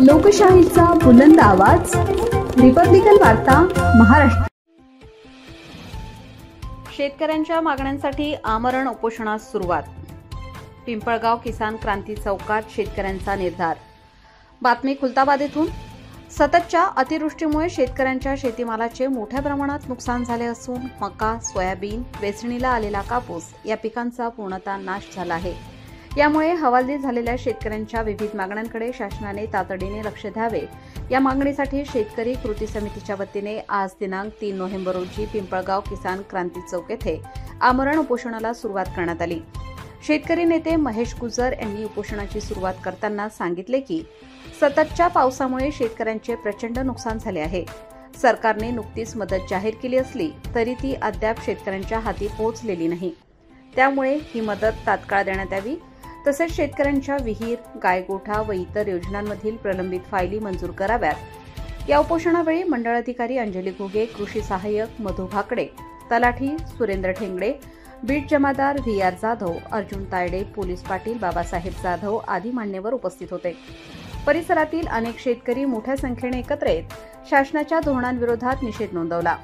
लोकशाहीचा बुलंद आवाज, रिपब्लिकन वार्ता, महाराष्ट्र। शेतकऱ्यांच्या मागण्यांसाठी आमरण उपोषणास सुरुवात। पिंपळगाव किसान क्रांती चौकात शेतकऱ्यांचा निर्धार। बातमी खुलताबाद येथून। सततच्या अतिवृष्टीमुळे शेतकऱ्यांच्या शेतीमालाचे मोठ्या प्रमाणात नुकसान झाले असून मका, सोयाबीन, वेचणीला आलेला कापूस या पिकांचा पूर्णतः नाश झाला आहे। यामुळे हवालदिल झालेल्या शेतकऱ्यांच्या विविध मागण्यांकडे शासनाने तातडीने लक्ष द्यावे या मागणीसाठी शेतकरी कृती समितीच्या वतीने आज दिनांक 3 नोव्हेंबर रोजी पिंपळगाव किसान क्रांती चौक येथे आमरण उपोषणाला सुरुवात करण्यात आली। शेतकरी नेते महेश गुजर यांनी उपोषणाची सुरुवात करताना सांगितले की सततच्या पावसामुळे शेतकऱ्यांचे प्रचंड नुकसान झाले आहे। सरकारने नुकतीच मदत जाहीर केली असली तरी ती अद्याप शेतकऱ्यांच्या हाती पोहोचलेली नाही। त्यामुळे ही मदत तात्काळ देण्यात यावी, तसेच शेतकऱ्यांच्या विहीर, गायगोठा व इतर योजनांमधील प्रलंबित फायली मंजूर कराव्यात। या उपोषणावेळी मंडळ अधिकारी अंजली घुगे, कृषी सहाय्यक मधु भाकडे, तलाठी सुरेंद्र ठेंगडे, बीट जमादार VR जाधव, अर्जुन तायडे, पोलीस पाटील बाबासाहेब जाधव आदी मान्यवर उपस्थित होते। परिसरातील अनेक शेतकरी मोठ्या संख्येने एकत्र येत शासनाच्या धोरणांविरोधात निषेध नोंदवला।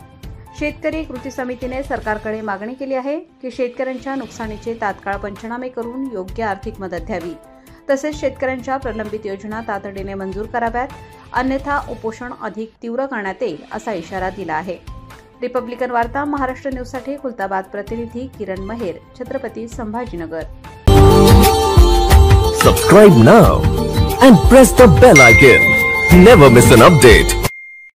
शेतकरी कृती समितीने सरकारकडे मागणी केली आहे की शेतकऱ्यांच्या नुकसानीचे तात्काळ पंचनामे करून योग्य आर्थिक मदत द्यावी, तसेच शेतकऱ्यांच्या प्रलंबित योजना तातडीने मंजूर कराव्यात, अन्यथा उपोषण अधिक तीव्र करण्यात येईल असा इशारा दिला आहे। रिपब्लिकन वार्ता महाराष्ट्र न्यूजसाठी खुलताबाद प्रतिनिधी किरण महेर, Chhatrapati Sambhajinagar. Subscribe now and press the bell icon. Never miss an update.